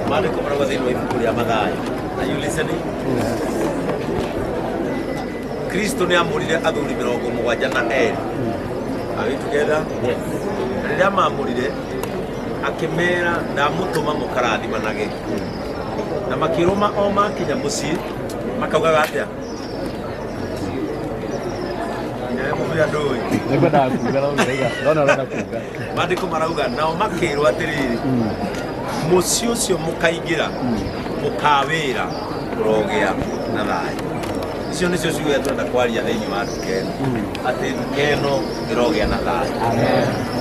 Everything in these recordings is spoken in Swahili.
Maandiko marauga ibuku rĩa Mathayo. Are you listening? Kristo nĩ amũrire athuri 72. Are we together? Yes. Rĩrĩa mamũrire akĩmera ndamũtũma mũkarathimanage. Na makĩrũma o makinya mũciĩ makaugaga atĩa? Maandiko marauga nao makĩrwo atĩrĩrĩ, mũciĩ ũcio mũkaingĩra mũkawĩra mũrogĩa na thayũ. Icio nĩcio ciugo twenda kwaria thĩinĩ wa Duka ĩno, atĩ Duka ĩno ĩrogĩa na thayũ.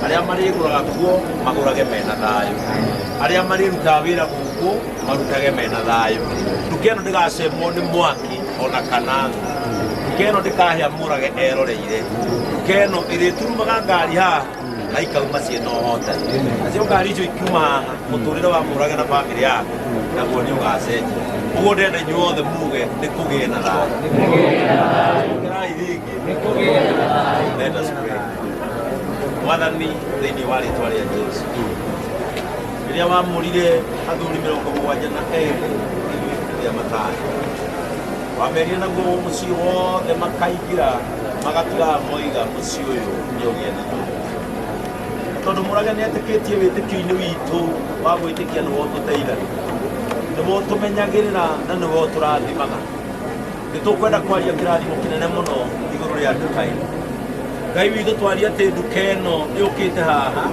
Arĩa marĩgũraga kuo magũrage mena thayũ, arĩa marĩrutaga wĩra gũkũ marutage mena thayũ. Duka ĩno ndĩgacemwo nĩ mwaki ona kana Duka ĩno ndĩkahĩa Murage eroreire. Duka ĩno ĩrĩturumaga ngari haha na ikauma ciĩna ũhotani. Nacio ngari icio ikiuma haha mũtũrĩre wa Murage na bamĩrĩ yaku naguo nĩ ũgacenjia. Ũguo ndenda inyuothe muge nĩ kũgĩe na thayũ. Let us pray. Mwathani thĩinĩ wa rĩĩtwa rĩa Jesũ, rĩrĩa wamũrire athuri 72 ibuku rĩa Mathayo, wamerire naguo mũciĩ wothe makaingĩra magatiga moiga mũciĩ ũyũ nĩũgĩe na thayũ. Tondũ Murage nĩetĩkĩtie wĩtĩkio-inĩ witũ wa gwĩtĩkia nĩguo tũteithagia, nĩguo tũmenyagĩrĩra na nĩguo tũrathimaga. Nĩtũkwenda kwaria kĩrathimo kĩnene mũno igũrũ rĩa Duka ĩno. Ngai witũ twaria atĩ Duka ĩno yũkĩte haha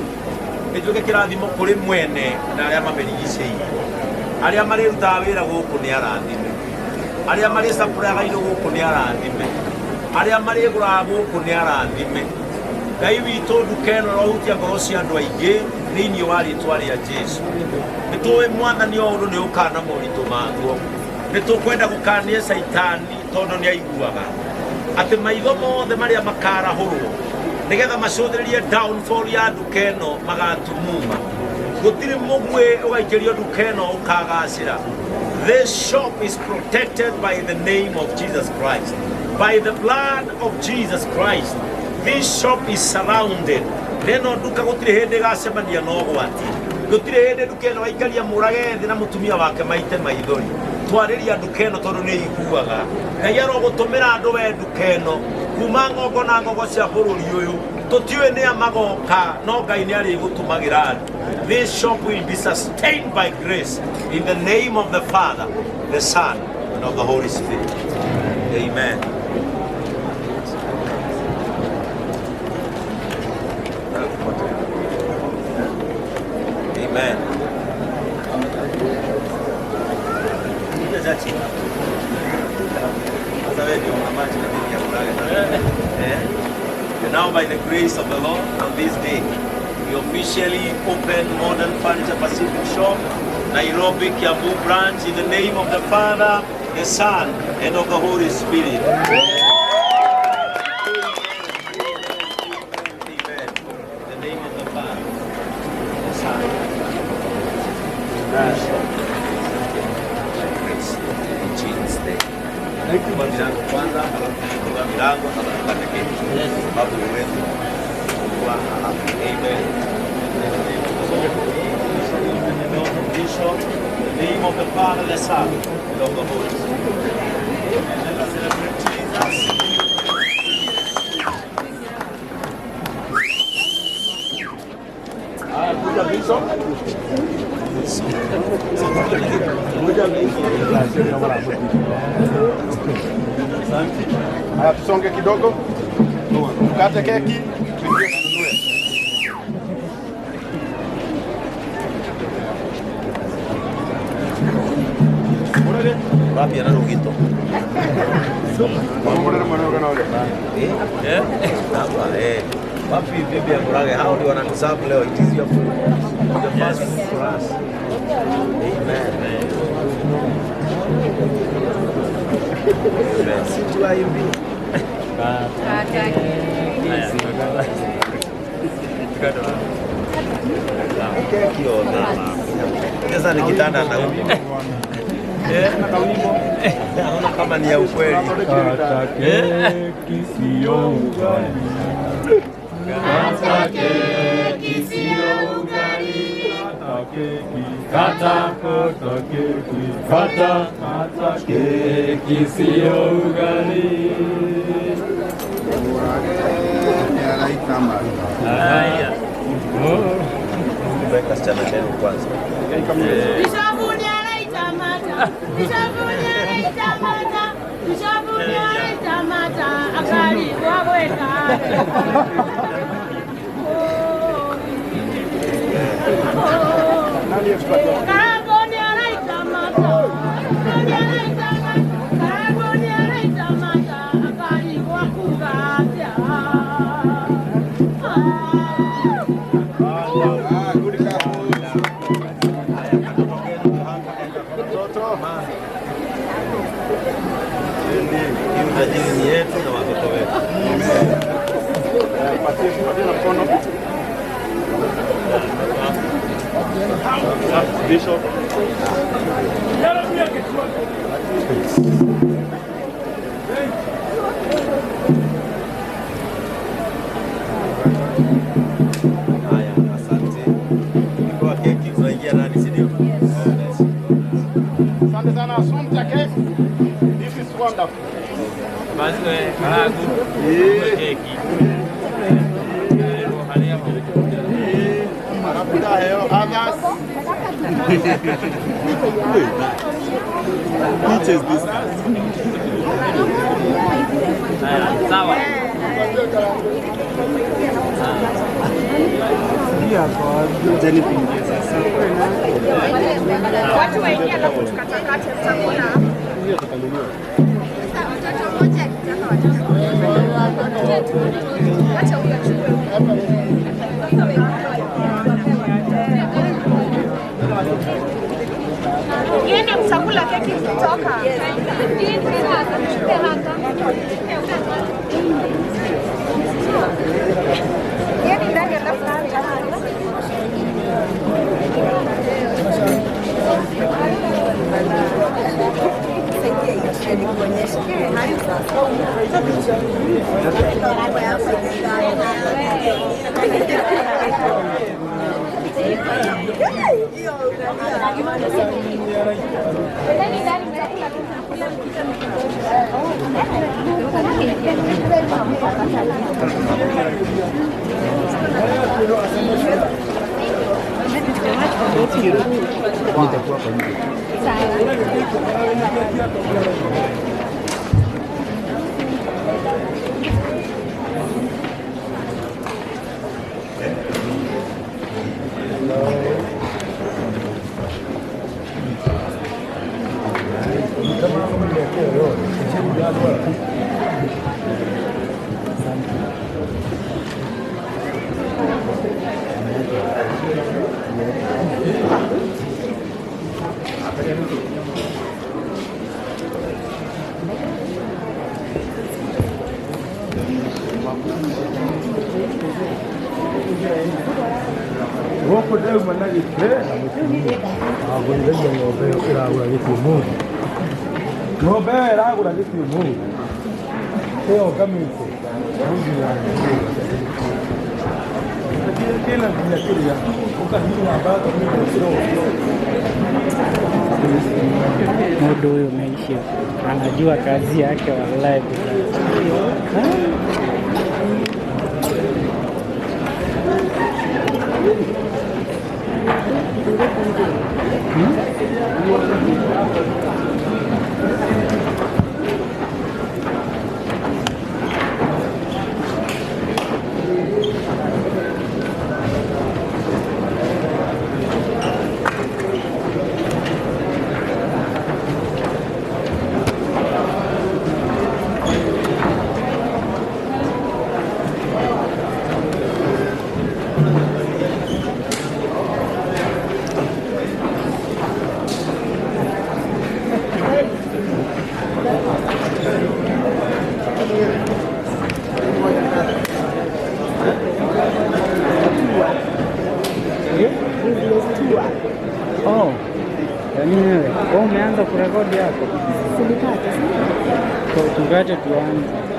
ĩtuĩke kĩrathimo kũrĩ mwene na arĩa mamĩrigicĩirie. Arĩa marĩrutaga wĩra gũkũ nĩ arathime, arĩa marĩcapũraga indo gũkũ nĩ arathime, arĩa marĩgũraga gũkũ nĩ arathime. Ngai witũ Duka ĩno rohutia ngoro cia andũ aingĩ thĩinĩ wa rĩĩtwa rĩa Jesũ. Nĩtũĩ Mwathani o ũndũ nĩ ũkana moritũ maguo. Nĩtũkwenda gũkania Saitani tondũ nĩ aiguaga atĩ maitho mothe marĩa makarahũrwo nĩgetha macũthĩrĩrie downfall ya Duka ĩno magatumuma. Gũtirĩ mũguĩ ũgaikĩrio Duka ĩno ũkagacĩra. This shop is protected by the name of Jesus Christ, by the blood of Jesus Christ. This shop is surrounded. Neno Duka gũtirĩ hĩndĩ ĩgacemania na ũgwati. Gũtirĩ hĩndĩ Duka ĩno waikaria Murage thĩ na mũtumia wake maite maithori. Twarĩria Duka ĩno tondũ nĩ iguaga. Ngai arogũtũmĩra andũ we Duka ĩno kuma ng'ongo na ng'ongo cia bũrũri ũyũ. Tũtiũĩ nĩ amagoka no Ngai nĩ arĩgũtũmagĩra andũ. This shop will be sustained by grace in the name of the Father, the Son, and of the Holy Spirit. Amen. Amen. And now by the grace of the Lord on this day, we officially open Modern Furniture Pacific Shop, Nairobi, Kiambu branch in the name of the Father, the Son, and of the Holy Spirit. Amen. In the name of the Father, the Son, and in Jesus' name. Kwanza kwa milango na babu wetu. Amen. The name of the Father, the Son, and of the Holy Spirit. Let us celebrate Jesus. Haya, tusonge kidogo, tukate keki. Wapi ana rugito? Wapi bibi ya Murage? How do you want to serve leo? It is your food. Your first food for us. Amen. Amen. See you are you be. Keki o nama. Sasa ni kitanda na huko. Naona kama ni ya ukweli. Keki sio ugali. Keki sio ugali. keki, kata keki, kata keki sio ugali. Haya. Weka chana chenu kwanza. Nishavunia tamata, nishavunia tamata, nishavunia tamata, akali waweka. Utajiri yetu na watoto wetu. Patie mkono. Bishop. Haya, asante. Kwa keki tunaingia nani, si ndio? Asante sana, asante keki. This is wonderful. Basi karagu keki. Marapita heo others. Which is this? Sawa. Jeni pingie sasa. Watu waingia na kutukatakata tutakula. Mtoto mmoja akitaka watoto. Acha uyachukue. Yeye msakula keki kutoka. Yeye ndani ya Woko deu managi pe. Agora ele não veio para agora aqui muito. Não veio agora aqui muito. Tem caminho. Kila kile ukahini ambao Muda huyo umeisha, anajua kazi yake wallahi. Oh, umeanza kurekodi hapo? Tukate tuanze.